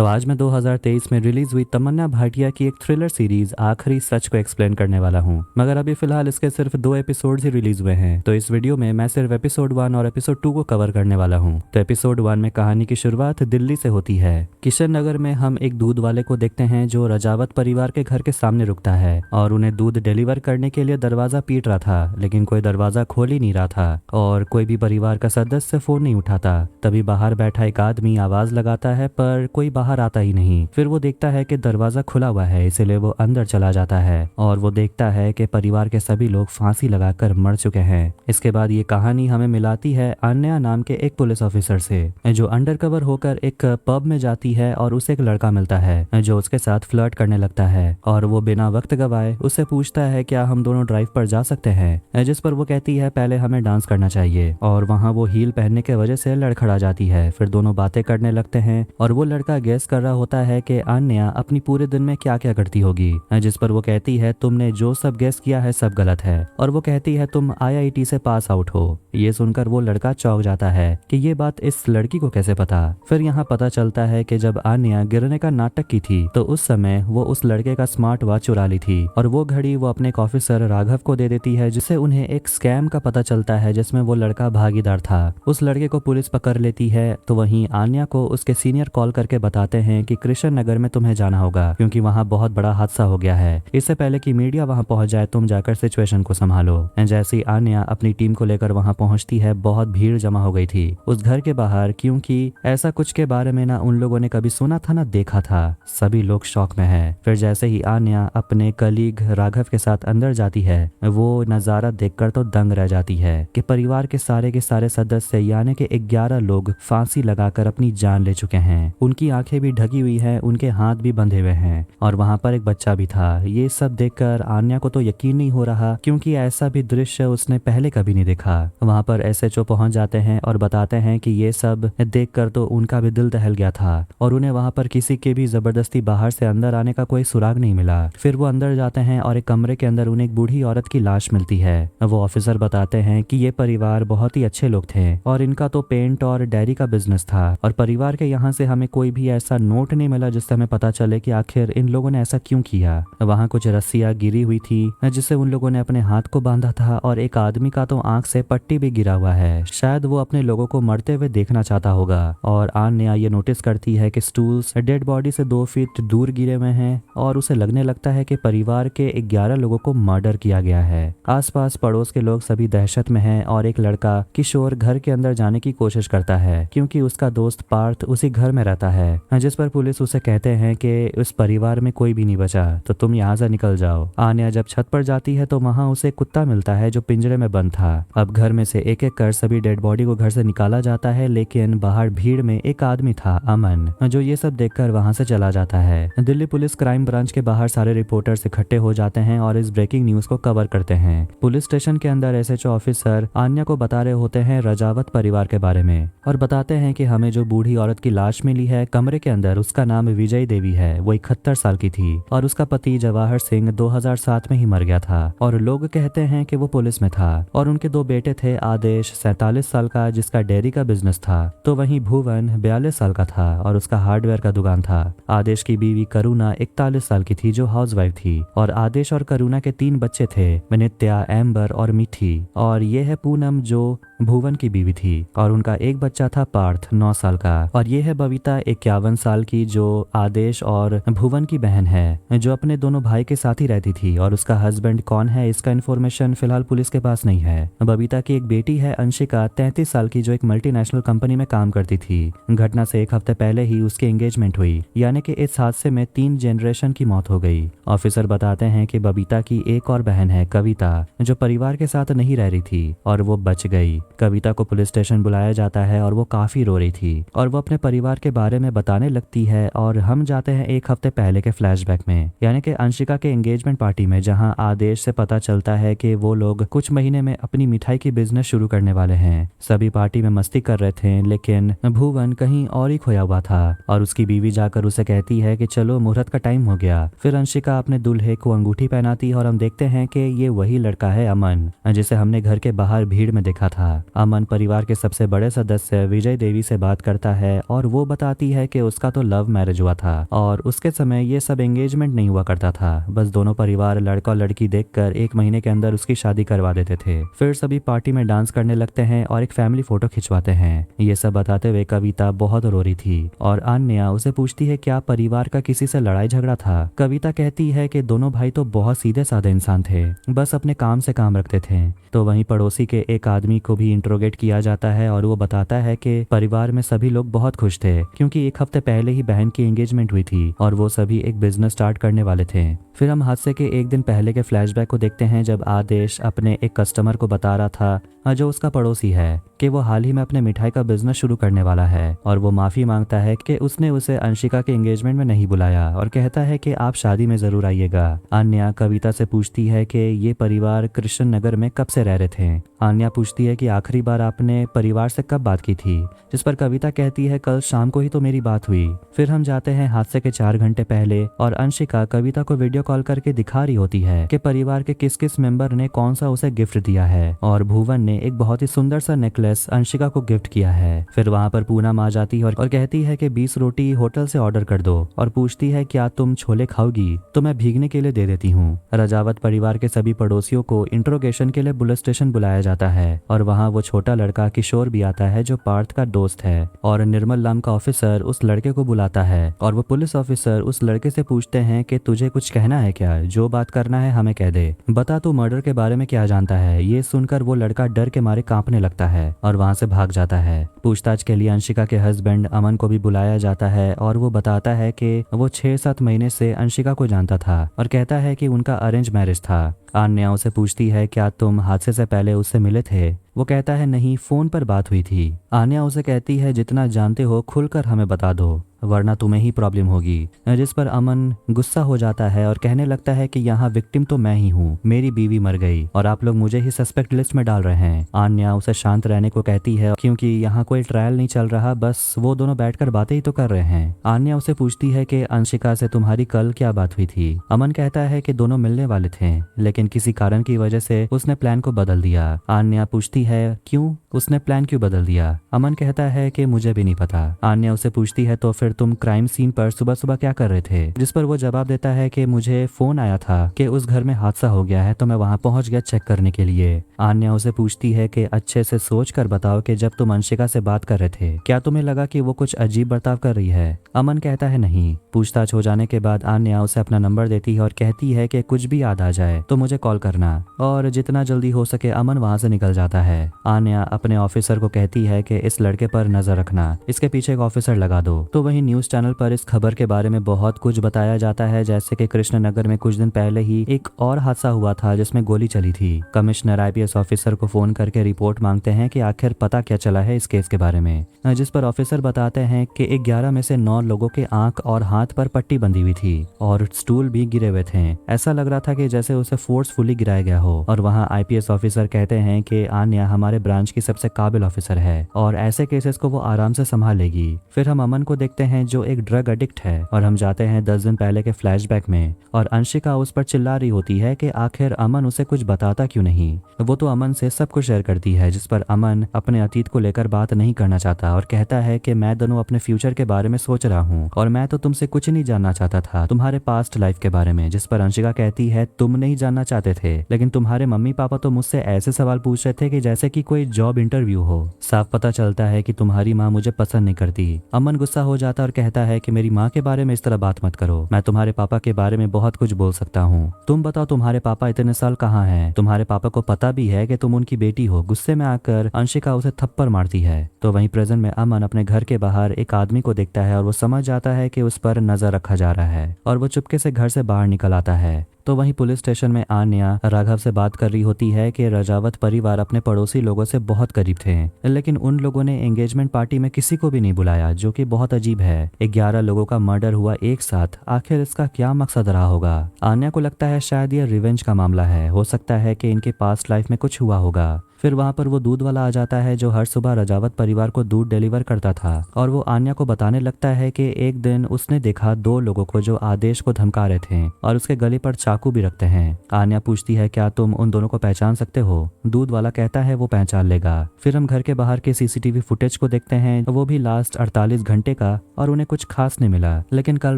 तो आज मैं 2023 में रिलीज हुई तमन्ना भाटिया की एक थ्रिलर सीरीज आखिरी सच को एक्सप्लेन करने वाला हूँ। मगर अभी फिलहाल इसके सिर्फ 2 एपिसोड्स ही रिलीज हुए हैं, तो इस वीडियो में मैं सिर्फ एपिसोड 1 और एपिसोड 2 को कवर करने वाला हूँ। तो एपिसोड 1 में कहानी की शुरुआत दिल्ली से होती है। किशन नगर में हम एक दूध वाले को देखते हैं जो रजावत परिवार के घर के सामने रुकता है और उन्हें दूध डिलीवर करने के लिए दरवाजा पीट रहा था, लेकिन कोई दरवाजा खोल ही नहीं रहा था और कोई भी परिवार का सदस्य फोन नहीं उठाता। तभी बाहर बैठा एक आदमी आवाज लगाता है पर कोई बाहर आता ही नहीं। फिर वो देखता है कि दरवाजा खुला हुआ है, इसलिए वो अंदर चला जाता है और वो देखता है कि परिवार के सभी लोग फांसी लगाकर मर चुके हैं। इसके बाद ये कहानी हमें मिलाती है अन्या नाम के एक पुलिस ऑफिसर से, जो अंडरकवर होकर एक पब में जाती है और उसे एक लड़का मिलता है जो उसके साथ फ्लर्ट करने लगता है और वो बिना वक्त गवाए उससे पूछता है क्या हम दोनों ड्राइव पर जा सकते हैं, जिस पर वो कहती है पहले हमें डांस करना चाहिए और वहाँ वो हील पहनने के वजह से लड़खड़ा जाती है। फिर दोनों बातें करने लगते हैं और वो लड़का गेस कर रहा होता है कि अन्या अपनी पूरे दिन में क्या क्या करती होगी, जिस पर वो कहती है तुमने जो सब गेस किया है सब गलत है और वो कहती है तुम IIT से पास आउट हो। ये सुनकर वो लड़का चौंक जाता है कि ये बात इस लड़की को कैसे पता। फिर यहाँ पता चलता है कि जब अन्या गिरने का नाटक की थी तो उस समय वो उस लड़के का स्मार्ट वॉच चुरा ली थी और वो घड़ी वो अपने ऑफिसर राघव को दे देती है, जिससे उन्हें एक स्कैम का पता चलता है जिसमें वो लड़का भागीदार था। उस लड़के को पुलिस पकड़ लेती है तो वहीं अन्या को उसके सीनियर कॉल करके बताते हैं कि कृष्ण नगर में तुम्हें जाना होगा क्योंकि वहाँ बहुत बड़ा हादसा हो गया है। इससे पहले कि मीडिया वहाँ पहुंच जाए तुम जाकर सिचुएशन को संभालो। जैसे ही अन्या अपनी टीम को लेकर वहाँ पहुंचती है बहुत भीड़ जमा हो गई थी उस घर के बाहर, क्योंकि ऐसा कुछ के बारे में ना उन लोगों ने कभी सुना था ना देखा था। सभी लोग शॉक में है। फिर जैसे ही अन्या अपने कलीग राघव के साथ अंदर जाती है वो नजारा देखकर तो दंग रह जाती है कि परिवार के सारे सदस्य यानी कि 11 लोग फांसी लगाकर अपनी जान ले चुके हैं। उनकी आंखें भी ढकी हुई है, उनके हाथ भी बंधे हुए हैं और वहाँ पर एक बच्चा भी था। ये सब देखकर अन्या को तो यकीन नहीं हो रहा क्योंकि ऐसा भी दृश्य उसने पहले कभी नहीं देखा। वहाँ पर SHO पहुंच जाते हैं और बताते हैं कि ये सब देखकर तो उनका भी दिल दहल गया था और उन्हें वहाँ पर किसी के भी जबरदस्ती बाहर से अंदर आने का कोई सुराग नहीं मिला। फिर वो अंदर जाते हैं और एक कमरे के अंदर उन्हें एक बूढ़ी औरत की लाश मिलती है। वो ऑफिसर बताते हैं कि ये परिवार बहुत ही अच्छे लोग थे और इनका तो पेंट और डेयरी का बिजनेस था और परिवार के यहाँ से हमें कोई भी ऐसा नोट नहीं मिला जिससे हमें पता चले कि आखिर इन लोगों ने ऐसा क्यों किया। वहाँ कुछ रस्सियाँ गिरी हुई थी जिससे उन लोगों ने अपने हाथ को बांधा था और एक आदमी का तो आंख से पट्टी भी गिरा हुआ है, शायद वो अपने लोगों को मरते हुए देखना चाहता होगा। और अन्या ये नोटिस करती है कि स्टूल्स डेड बॉडी से 2 फीट दूर गिरे हुए हैं और उसे लगने लगता है कि परिवार के 11 लोगों को मर्डर किया गया है। आसपास पड़ोस के लोग सभी दहशत में हैं और एक लड़का किशोर घर के अंदर जाने की कोशिश करता है क्योंकि उसका दोस्त पार्थ उसी घर में रहता है, जिस पर पुलिस उसे कहते हैं कि उस परिवार में कोई भी नहीं बचा तो तुम यहाँ से निकल जाओ। अन्या जब छत पर जाती है तो वहाँ उसे कुत्ता मिलता है जो पिंजरे में बंद था। अब घर में से एक एक कर सभी डेड बॉडी को घर से निकाला जाता है, लेकिन बाहर भीड़ में एक आदमी था अमन, जो ये सब देखकर वहाँ से चला जाता है। दिल्ली पुलिस क्राइम ब्रांच के बाहर सारे रिपोर्टर्स इकट्ठे हो जाते हैं और इस ब्रेकिंग न्यूज को कवर करते हैं। पुलिस स्टेशन के अंदर SHO ऑफिसर अन्या को बता रहे होते हैं रजावत परिवार के बारे में और बताते हैं कि हमें जो बूढ़ी औरत की लाश मिली है कमरे के अंदर उसका नाम विजय देवी है। वो 71 साल की थी और उसका पति जवाहर सिंह 2007 में ही मर गया था और लोग कहते हैं कि वो पुलिस में था और उनके 2 बेटे थे, आदेश 47 साल का जिसका डेयरी का बिजनेस था, तो वहीं भुवन 42 साल का था और उसका हार्डवेयर का दुकान था। आदेश की बीवी करुणा 41 साल की थी जो हाउसवाइफ थी और आदेश और करुणा के 3 बच्चे थे, नित्या, एम्बर और मिठी, और ये है पूनम जो भुवन की बीवी थी और उनका एक बच्चा था पार्थ 9 साल का, और ये है बबीता 51 साल की जो आदेश और भुवन की बहन है, जो अपने दोनों भाई के साथ ही रहती थी और उसका हस्बैंड कौन है इसका इन्फॉर्मेशन फिलहाल पुलिस के पास नहीं है। बबीता की एक बेटी है अंशिका 33 साल की जो एक मल्टीनेशनल कंपनी में काम करती थी। घटना से 1 हफ्ते पहले ही उसकी एंगेजमेंट हुई, यानी कि इस हादसे में 3 जनरेशन की मौत हो गई। ऑफिसर बताते हैं कि बबीता की एक और बहन है कविता जो परिवार के साथ नहीं रह रही थी और वो बच गई। कविता को पुलिस स्टेशन बुलाया जाता है और वो काफी रो रही थी और वो अपने परिवार के बारे में बताने लगती है और हम जाते हैं 1 हफ्ते पहले के फ्लैशबैक में, यानी कि अंशिका के एंगेजमेंट पार्टी में, जहां आदेश से पता चलता है कि वो लोग कुछ महीने में अपनी मिठाई की बिजनेस शुरू करने वाले हैं। सभी पार्टी में मस्ती कर रहे थे लेकिन भुवन कहीं और ही खोया हुआ था और उसकी बीवी जाकर उसे कहती है कि चलो मुहूर्त का टाइम हो गया। फिर अंशिका अपने दूल्हे को अंगूठी पहनाती है और हम देखते हैं कि ये वही लड़का है अमन जिसे हमने घर के बाहर भीड़ में देखा था। अमन परिवार के सबसे बड़े सदस्य विजय देवी से बात करता है और वो बताती है कि उसका तो लव मैरिज हुआ था और उसके समय ये सब एंगेजमेंट नहीं हुआ करता था। बस दोनों परिवार लड़का और लड़की देखकर 1 महीने के अंदर उसकी शादी करवा देते थे। फिर सभी पार्टी में डांस करने लगते हैं और एक फैमिली फोटो खिंचवाते हैं। ये सब बताते हुए कविता बहुत रो रही थी और अन्या उसे पूछती है क्या परिवार का किसी से लड़ाई झगड़ा था। कविता कहती है कि दोनों भाई तो बहुत सीधे साधे इंसान थे, बस अपने काम से काम रखते थे। तो वहीं पड़ोसी के एक आदमी को भी इंट्रोगेट किया जाता है और वो बताता है कि परिवार में सभी लोग बहुत खुश थे क्योंकि 1 हफ्ते पहले ही बहन की एंगेजमेंट हुई थी और वो सभी एक बिजनेस स्टार्ट करने वाले थे। फिर हम हादसे के 1 दिन पहले के फ्लैशबैक को देखते हैं जब आदेश अपने एक कस्टमर को बता रहा था जो उसका पड़ोसी है कि वो हाल ही में अपने मिठाई का बिजनेस शुरू करने वाला है और वो माफी मांगता है कि उसने उसे अंशिका के एंगेजमेंट में नहीं बुलाया और कहता है कि आप शादी में जरूर आइएगा। अन्या कविता से पूछती है कि ये परिवार कृष्ण नगर में कब से रह रहे थे। अन्या पूछती है कि आखिरी बार आपने परिवार से कब बात की थी, जिस पर कविता कहती है कल शाम को ही तो मेरी बात हुई। फिर हम जाते हैं हादसे के 4 घंटे पहले और अंशिका कविता को वीडियो कॉल करके दिखा रही होती है कि परिवार के किस किस मेंबर ने कौन सा उसे गिफ्ट दिया है और भुवन ने एक बहुत ही सुंदर सा नेकलेस अंशिका को गिफ्ट किया है। फिर वहाँ पर पूनम आ जाती है और कहती है कि 20 रोटी होटल से ऑर्डर कर दो और पूछती है क्या तुम छोले खाओगी तो मैं भीगने के लिए दे देती हूँ। रजावत परिवार के सभी पड़ोसियों को इंट्रोगेशन के लिए पुलिस स्टेशन बुलाया जाता है और वहाँ वो छोटा लड़का किशोर भी आता है जो पार्थ का दोस्त है और निर्मल नाम का ऑफिसर उस लड़के को बुलाता है और वो पुलिस ऑफिसर उस लड़के से पूछते हैं कि तुझे कुछ कहना है क्या, जो बात करना है हमें कह दे, बता तू मर्डर के बारे में क्या जानता है। ये सुनकर वो लड़का डर के मारे कांपने लगता है और वहाँ से भाग जाता है। पूछताछ के लिए अंशिका के हस्बैंड अमन को भी बुलाया जाता है और वो बताता है कि वो 6-7 महीने से अंशिका को जानता था और कहता है कि उनका अरेंज मैरिज था। अन्या उसे पूछती है क्या तुम हादसे से पहले उससे मिले थे। वो कहता है नहीं, फोन पर बात हुई थी। आन्या उसे कहती है जितना जानते हो खुलकर हमें बता दो वरना तुम्हें ही प्रॉब्लम होगी, जिस पर अमन गुस्सा हो जाता है और कहने लगता है कि यहाँ विक्टिम तो मैं ही हूँ, मेरी बीवी मर गई और आप लोग मुझे ही सस्पेक्ट लिस्ट में डाल रहे हैं। आन्या उसे शांत रहने को कहती है क्योंकि यहाँ कोई ट्रायल नहीं चल रहा, बस वो दोनों बैठकर बातें ही तो कर रहे हैं। आन्या उसे पूछती है कि अंशिका से तुम्हारी कल क्या बात हुई थी। अमन कहता है कि दोनों मिलने वाले थे लेकिन किसी कारण की वजह से उसने प्लान को बदल दिया। आन्या पूछती है क्यों, उसने प्लान क्यों बदल दिया। अमन कहता है कि मुझे भी नहीं पता। आन्या उसे पूछती है तो फिर तुम क्राइम सीन पर सुबह सुबह क्या कर रहे थे, जिस पर वो जवाब देता है कि मुझे फोन आया था कि उस घर में हादसा हो गया है तो मैं वहां पहुंच गया चेक करने के लिए। आन्या उसे पूछती है कि अच्छे से सोच कर बताओ कि जब तुम अंशिका से बात कर रहे थे क्या तुम्हें लगा कि वो कुछ अजीब बर्ताव कर रही है। अमन कहता है नहीं। पूछताछ हो जाने के बाद आन्या उसे अपना नंबर देती है और कहती है कि कुछ भी याद आ जाए तो मुझे कॉल करना और जितना जल्दी हो सके अमन वहां से निकल जाता है। आन्या अपने ऑफिसर को कहती है कि इस लड़के पर नजर रखना, इसके पीछे एक ऑफिसर लगा दो। तो वहीं न्यूज चैनल पर इस खबर के बारे में बहुत कुछ बताया जाता है, जैसे कि कृष्णनगर में कुछ दिन पहले ही एक और हादसा हुआ था जिसमें गोली चली थी। कमिश्नर आईपीएस ऑफिसर को फोन करके रिपोर्ट मांगते हैं कि आखिर पता क्या चला है इस केस के बारे में, जिस पर ऑफिसर बताते हैं कि 11 में से 9 लोगों के आंख और हाथ पर पट्टी बंधी हुई थी और स्टूल भी गिरे हुए थे। ऐसा लग रहा था कि जैसे उसे फोर्सफुली गिराया गया हो। और वहाँ आईपीएस ऑफिसर कहते हैं कि आन्या हमारे ब्रांच की सबसे काबिल ऑफिसर है और ऐसे केसेस को वो आराम से संभाल लेगी। फिर हम अमन को देखते हैं जो एक ड्रग एडिक्ट है और हम जाते हैं 10 दिन पहले के फ्लैशबैक में और अंशिका उस पर चिल्ला रही होती है कि आखिर अमन उसे कुछ बताता क्यों नहीं। वो तो अमन से सब कुछ शेयर करती है, जिस पर अमन अपने अतीत को लेकर बात नहीं करना चाहता और कहता है कि मैं दोनों अपने फ्यूचर के बारे में सोच रहा हूँ और मैं तो तुमसे कुछ नहीं जानना चाहता था, तुम्हारे पास्ट लाइफ के बारे में। जिस पर अंशिका कहती है तुम नहीं जानना चाहते थे लेकिन तुम्हारे मम्मी पापा तो मुझसे ऐसे सवाल पूछ रहे थे कि जैसे कि कोई जॉब इंटरव्यू हो। साफ पता चलता है कि तुम्हारी माँ मुझे पसंद नहीं करती। अमन गुस्सा हो जाता और कहता है कि मेरी माँ के बारे में इस तरह बात मत करो, मैं तुम्हारे पापा के बारे में बहुत कुछ बोल सकता हूँ। तुम बताओ तुम्हारे पापा इतने साल कहाँ हैं, तुम्हारे पापा को पता भी है कि तुम उनकी बेटी हो। गुस्से में आकर अंशिका उसे थप्पड़ मारती है। तो वहीं प्रेजेंट में अमन अपने घर के बाहर एक आदमी को देखता है और वो समझ जाता है कि उस पर नजर रखा जा रहा है और वो चुपके से घर से बाहर निकल आता है। तो वहीं पुलिस स्टेशन में आन्या राघव से बात कर रही होती है कि रजावत परिवार अपने पड़ोसी लोगों से बहुत करीब थे लेकिन उन लोगों ने एंगेजमेंट पार्टी में किसी को भी नहीं बुलाया, जो कि बहुत अजीब है। 11 लोगों का मर्डर हुआ एक साथ, आखिर इसका क्या मकसद रहा होगा। आन्या को लगता है शायद ये रिवेंज का मामला है, हो सकता है कि इनके पास्ट लाइफ में कुछ हुआ होगा। फिर वहाँ पर वो दूध वाला आ जाता है जो हर सुबह रजावत परिवार को दूध डिलीवर करता था और वो आन्या को बताने लगता है कि एक दिन उसने देखा 2 लोगों को जो आदेश को धमका रहे थे और उसके गले पर चाकू भी रखते हैं। आन्या पूछती है क्या तुम उन दोनों को पहचान सकते हो? दूध वाला कहता है वो पहचान लेगा। फिर हम घर के बाहर के सीसीटीवी फुटेज को देखते हैं, वो भी लास्ट 48 घंटे का, और उन्हें कुछ खास नहीं मिला। लेकिन कल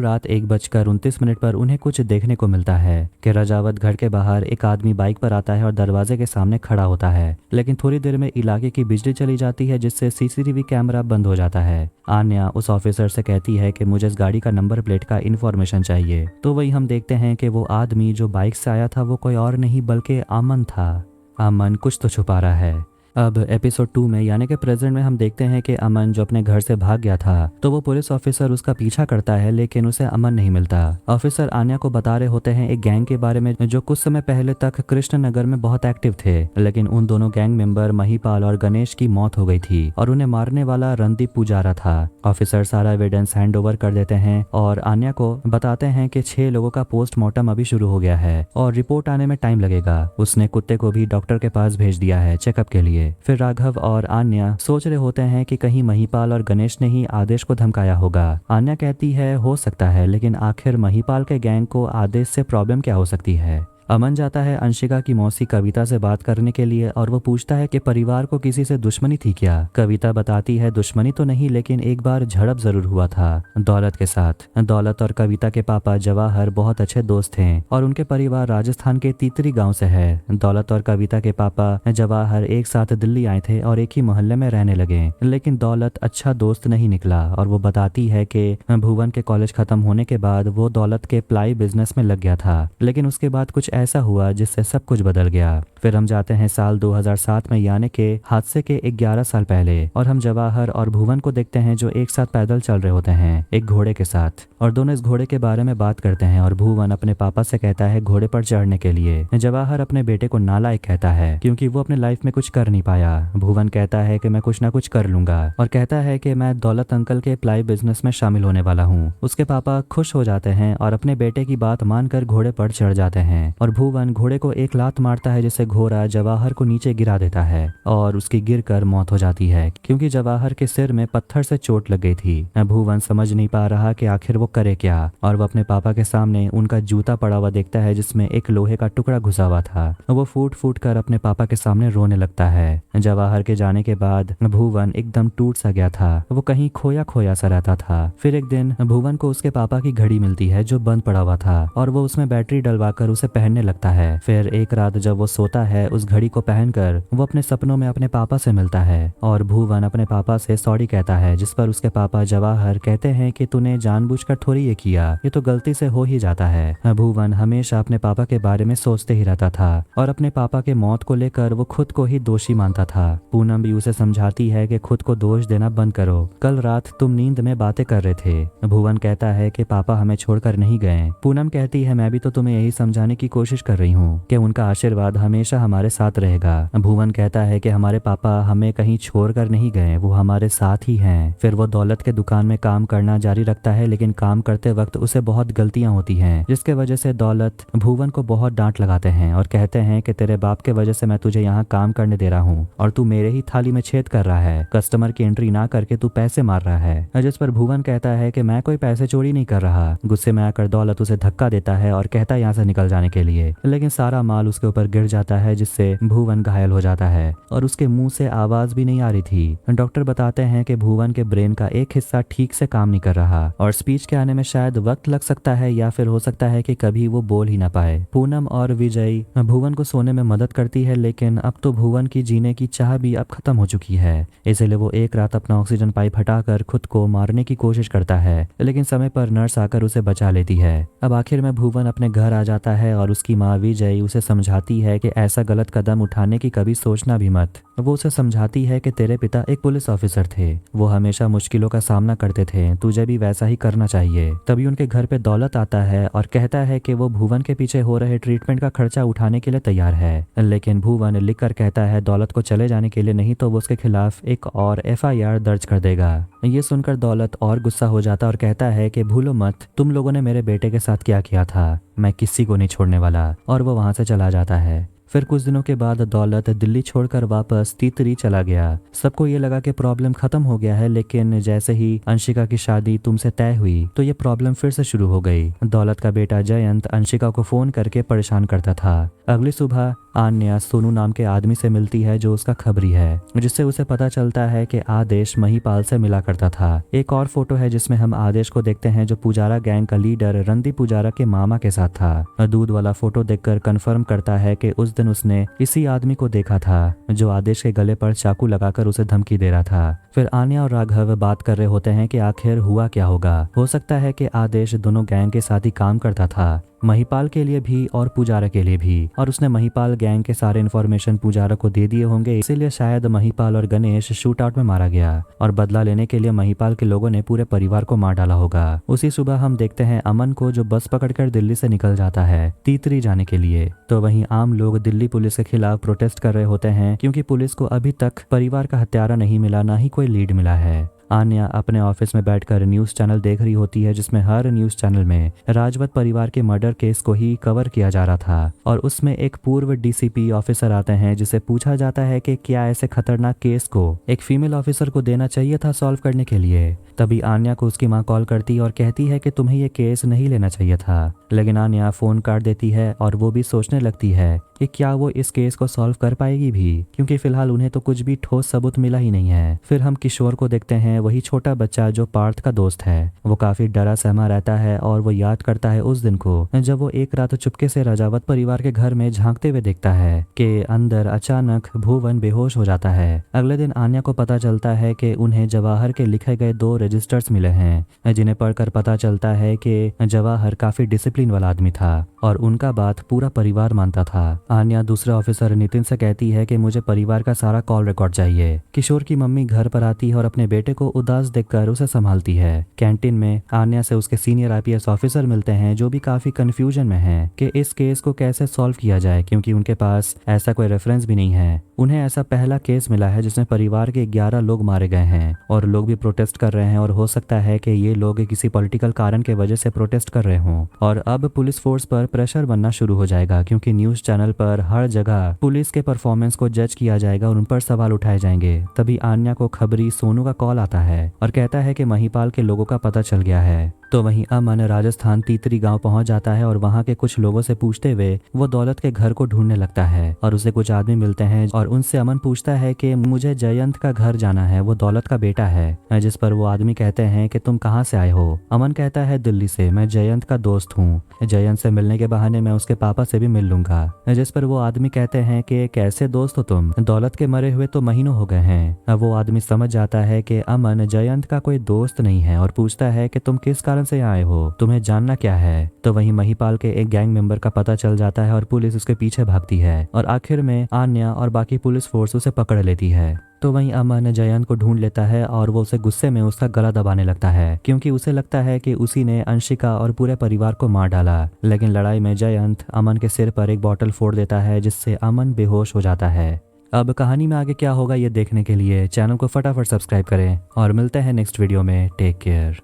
रात 1:29 पर उन्हें कुछ देखने को मिलता है कि रजावत घर के बाहर एक आदमी बाइक पर आता है और दरवाजे के सामने खड़ा होता है। लेकिन थोड़ी देर में इलाके की बिजली चली जाती है जिससे सीसीटीवी कैमरा बंद हो जाता है। आन्या उस ऑफिसर से कहती है कि मुझे इस गाड़ी का नंबर प्लेट का इन्फॉर्मेशन चाहिए। तो वही हम देखते हैं कि वो आदमी जो बाइक से आया था वो कोई और नहीं बल्कि अमन था। अमन कुछ तो छुपा रहा है। अब एपिसोड 2 में यानी कि प्रेजेंट में हम देखते हैं कि अमन जो अपने घर से भाग गया था तो वो पुलिस ऑफिसर उसका पीछा करता है लेकिन उसे अमन नहीं मिलता। ऑफिसर आन्या को बता रहे होते हैं एक गैंग के बारे में जो कुछ समय पहले तक कृष्णनगर में बहुत एक्टिव थे, लेकिन उन दोनों गैंग मेंबर महिपाल और गणेश की मौत हो गई थी और उन्हें मारने वाला रणदीप पुजारा था। ऑफिसर सारा एविडेंस हैंड ओवर कर देते हैं और आन्या को बताते हैं कि 6 लोगों का पोस्टमार्टम अभी शुरू हो गया है और रिपोर्ट आने में टाइम लगेगा। उसने कुत्ते को भी डॉक्टर के पास भेज दिया है चेकअप के लिए। फिर राघव और आन्या सोच रहे होते हैं कि कहीं महिपाल और गणेश ने ही आदेश को धमकाया होगा। आन्या कहती है हो सकता है, लेकिन आखिर महिपाल के गैंग को आदेश से प्रॉब्लम क्या हो सकती है? अमन जाता है अंशिका की मौसी कविता से बात करने के लिए और वो पूछता है कि परिवार को किसी से दुश्मनी थी क्या। कविता बताती है दुश्मनी तो नहीं, लेकिन एक बार झड़प जरूर हुआ था दौलत के साथ। दौलत और कविता के पापा जवाहर बहुत अच्छे दोस्त थे और उनके परिवार राजस्थान के तीतरी गांव से है। दौलत और कविता के पापा जवाहर एक साथ दिल्ली आए थे और एक ही मोहल्ले में रहने लगे, लेकिन दौलत अच्छा दोस्त नहीं निकला और वो बताती है कि भुवन के कॉलेज खत्म होने के बाद वो दौलत के प्लाई बिजनेस में लग गया था, लेकिन उसके बाद कुछ ऐसा हुआ जिससे सब कुछ बदल गया। फिर हम जाते हैं साल 2007 में यानी के हादसे के 11 साल पहले और हम जवाहर और भुवन को देखते हैं जो एक साथ पैदल चल रहे होते हैं एक घोड़े के साथ और दोनों इस घोड़े के बारे में बात करते हैं और भुवन अपने पापा से कहता है घोड़े पर चढ़ने के लिए। जवाहर अपने बेटे को नालायक कहता है क्योंकि वो अपने लाइफ में कुछ कर नहीं पाया। भुवन कहता है कि मैं कुछ ना कुछ कर लूंगा और कहता है कि मैं दौलत अंकल के प्लाई बिजनेस में शामिल होने वाला हूँ। उसके पापा खुश हो जाते हैं और अपने बेटे की बात मानकर घोड़े पर चढ़ जाते हैं और भुवन घोड़े को एक लात मारता है जिससे घोड़ा जवाहर को नीचे गिरा देता है और उसकी गिरकर मौत हो जाती है क्योंकि जवाहर के सिर में पत्थर से चोट लग गई थी। भुवन समझ नहीं पा रहा कि आखिर वो करे क्या और वो अपने पापा के सामने उनका जूता पड़ा हुआ देखता है जिसमें एक लोहे का टुकड़ा घुसा हुआ था। वो फूट फूट कर अपने पापा के सामने रोने लगता है। जवाहर के जाने के बाद भुवन एकदम टूट सा गया था, वो कहीं खोया खोया सा रहता था। फिर एक दिन भुवन को उसके पापा की घड़ी मिलती है जो बंद पड़ा हुआ था और वो उसमें बैटरी डलवाकर उसे पहनने लगता है। फिर एक रात जब वो सोता है उस घड़ी को पहनकर वो अपने सपनों में अपने पापा से मिलता है और भुवन अपने पापा से सॉरी कहता है, जिस पर उसके पापा जवाहर कहते हैं कि तूने जानबूझकर थोड़ी ये किया, ये तो गलती से हो ही जाता है। भुवन हमेशा अपने पापा के बारे में सोचते ही रहता था और अपने पापा के मौत को लेकर वो खुद को ही दोषी मानता था। पूनम भी उसे समझाती है कि खुद को दोष देना बंद करो, कल रात तुम नींद में बातें कर रहे थे। भुवन कहता है कि पापा हमें छोड़कर नहीं गए। पूनम कहती है मैं भी तो तुम्हें यही समझाने की कोशिश कर रही हूँ कि उनका आशीर्वाद हमेशा हमारे साथ रहेगा। भुवन कहता है कि हमारे पापा हमें कहीं छोड़कर नहीं गए, वो हमारे साथ ही हैं। फिर वो दौलत के दुकान में काम करना जारी रखता है, लेकिन काम करते वक्त उसे बहुत गलतियां होती हैं जिसके वजह से दौलत भुवन को बहुत डांट लगाते हैं और कहते हैं कि तेरे बाप के वजह से मैं तुझे यहाँ काम करने दे रहा हूँ और तू मेरे ही थाली में छेद कर रहा है, कस्टमर की एंट्री ना करके तू पैसे मार रहा है। जिस पर भुवन कहता है कि मैं कोई पैसे चोरी नहीं कर रहा। गुस्से में आकर दौलत उसे धक्का देता है और कहता है यहाँ से निकल जाने के लिए, लेकिन सारा माल उसके ऊपर गिर जाता है जिससे भुवन घायल हो जाता है और उसके मुंह से आवाज भी नहीं आ रही थी। डॉक्टर बताते हैं कि भुवन के ब्रेन का एक हिस्सा ठीक से काम नहीं कर रहा और स्पीच के आने में शायद वक्त लग सकता है या फिर हो सकता है कि कभी वो बोल ही ना पाए। पूनम और विजय भुवन को सोने में मदद करती है, लेकिन अब तो भुवन की जीने की चाह भी अब खत्म हो चुकी है, इसलिए वो एक रात अपना ऑक्सीजन पाइप हटाकर खुद को मारने की कोशिश करता है, लेकिन समय पर नर्स आकर उसे बचा लेती है। अब आखिर में भुवन अपने घर आ जाता है और उसकी माँ विजय उसे समझाती है कि ऐसा गलत कदम उठाने की कभी सोचना भी मत। वो उसे समझाती है कि तेरे पिता एक पुलिस ऑफिसर थे, वो हमेशा मुश्किलों का सामना करते थे, तुझे भी वैसा ही करना चाहिए। तभी उनके घर पे दौलत आता है और कहता है कि वो भुवन के पीछे हो रहे ट्रीटमेंट का खर्चा उठाने के लिए तैयार है, लेकिन भुवन लिखकर कहता है दौलत को चले जाने के लिए, नहीं तो वो उसके खिलाफ एक और FIR दर्ज कर देगा। ये सुनकर दौलत और गुस्सा हो जाता और कहता है कि भूलो मत तुम लोगों ने मेरे बेटे के साथ क्या किया था, मैं किसी को नहीं छोड़ने वाला, और वो वहां से चला जाता है। फिर कुछ दिनों के बाद दौलत दिल्ली छोड़कर वापस तीतरी चला गया। सबको ये लगा कि प्रॉब्लम खत्म हो गया है, लेकिन जैसे ही अंशिका की शादी तुमसे तय हुई तो ये प्रॉब्लम फिर से शुरू हो गई। दौलत का बेटा जयंत अंशिका को फोन करके परेशान करता था। अगली सुबह आन्या सोनू नाम के आदमी से मिलती है जो उसका खबरी है, जिससे उसे पता चलता है कि आदेश महिपाल से मिला करता था। एक और फोटो है जिसमें हम आदेश को देखते हैं जो पुजारा गैंग का लीडर रणदीप पुजारा के मामा के साथ था। दूध वाला फोटो देखकर कंफर्म करता है कि उस दिन उसने इसी आदमी को देखा था जो आदेश के गले पर चाकू लगाकर उसे धमकी दे रहा था। फिर आन्या और राघव बात कर रहे होते हैं कि आखिर हुआ क्या होगा। हो सकता है कि आदेश दोनों गैंग के साथ ही काम करता था, महिपाल के लिए भी और पुजारा के लिए भी, और उसने महिपाल गैंग के सारे इन्फॉर्मेशन पुजारा को दे दिए होंगे। इसीलिए शायद महिपाल और गणेश शूट आउट में मारा गया और बदला लेने के लिए महिपाल के लोगों ने पूरे परिवार को मार डाला होगा। उसी सुबह हम देखते हैं अमन को जो बस पकड़कर दिल्ली से निकल जाता है तीतरी जाने के लिए। तो वहीं आम लोग दिल्ली पुलिस के खिलाफ प्रोटेस्ट कर रहे होते हैं क्योंकि पुलिस को अभी तक परिवार का हत्यारा नहीं मिला, ना ही कोई लीड मिला है। आन्या अपने ऑफिस में बैठकर न्यूज चैनल देख रही होती है जिसमें हर न्यूज चैनल में राजवत परिवार के मर्डर केस को ही कवर किया जा रहा था और उसमें एक पूर्व डीसीपी ऑफिसर आते हैं जिसे पूछा जाता है कि क्या ऐसे खतरनाक केस को एक फीमेल ऑफिसर को देना चाहिए था सॉल्व करने के लिए। तभी आन्या को उसकी माँ कॉल करती और कहती है कि तुम्हें ये केस नहीं लेना चाहिए था, लेकिन आन्या फोन काट देती है और वो भी सोचने लगती है कि क्या वो इस केस को सॉल्व कर पाएगी भी, क्योंकि फिलहाल उन्हें तो कुछ भी ठोस सबूत मिला ही नहीं है। फिर हम किशोर को देखते हैं, वही छोटा बच्चा जो पार्थ का दोस्त है। वो काफी डरा सहमा रहता है और वो याद करता है उस दिन को जब वो एक रात चुपके से राजावत परिवार के घर में झांकते हुए देखता है कि अंदर अचानक भुवन बेहोश हो जाता है। अगले दिन आन्या को पता चलता है कि उन्हें जवाहर के लिखे गए 2 रजिस्टर्स मिले हैं जिन्हें पढ़कर पता चलता है कि जवाहर काफी डिसिप्लिन वाला आदमी था और उनका बात पूरा परिवार मानता था। आन्या दूसरे ऑफिसर नितिन से कहती है कि मुझे परिवार का सारा कॉल रिकॉर्ड चाहिए। किशोर की मम्मी घर पर आती है और अपने बेटे को उदास देखकर उसे संभालती है। कैंटीन में आन्या से उसके सीनियर आईपीएस ऑफिसर मिलते हैं जो भी काफी कंफ्यूजन में हैं कि इस केस को कैसे सॉल्व किया जाए, क्योंकि उनके पास ऐसा कोई रेफरेंस भी नहीं है। उन्हें ऐसा पहला केस मिला है जिसमें परिवार के 11 लोग मारे गए हैं और लोग भी प्रोटेस्ट कर रहे हैं और हो सकता है कि ये लोग किसी पॉलिटिकल कारण के वजह से प्रोटेस्ट कर रहे हों। और अब पुलिस फोर्स पर प्रेशर बनना शुरू हो जाएगा क्योंकि न्यूज चैनल पर हर जगह पुलिस के परफॉर्मेंस को जज किया जाएगा और उन पर सवाल उठाए जाएंगे। तभी आन्या को खबरी सोनू का कॉल आता है और कहता है कि महिपाल के लोगों का पता चल गया है। तो वहीं अमन राजस्थान तीतरी गांव पहुंच जाता है और वहां के कुछ लोगों से पूछते हुए वो दौलत के घर को ढूंढने लगता है और उसे कुछ आदमी मिलते हैं और उनसे अमन पूछता है कि मुझे जयंत का घर जाना है, वो दौलत का बेटा है। जिस पर वो आदमी कहते हैं कि तुम कहां से आए हो। अमन कहता है दिल्ली से, मैं जयंत का दोस्त हूँ, जयंत से मिलने के बहाने मैं उसके पापा से भी मिल लूंगा। जिस पर वो आदमी कहते हैं कि कैसे दोस्त हो तुम, दौलत के मरे हुए तो महीनों हो गए हैं। अब वो आदमी समझ जाता है कि अमन जयंत का कोई दोस्त नहीं है और पूछता है कि तुम किस कारण से आए हो, तुम्हें जानना क्या है। तो वहीं महिपाल के एक गैंग मेंबर का पता चल जाता है और पुलिस उसके पीछे भागती है और आखिर में आन्या और बाकी पुलिस फोर्स उसे पकड़ लेती है। तो वहीं अमन जयंत को ढूंढ लेता है और वो उसे गुस्से में उसका गला दबाने लगता है क्योंकि उसे लगता है कि उसी ने अंशिका और पूरे परिवार को मार डाला। लेकिन लड़ाई में जयंत अमन के सिर पर एक बॉटल फोड़ देता है जिससे अमन बेहोश हो जाता है। अब कहानी में आगे क्या होगा ये देखने के लिए चैनल को फटाफट सब्सक्राइब करें और मिलते हैं नेक्स्ट वीडियो में। Take care.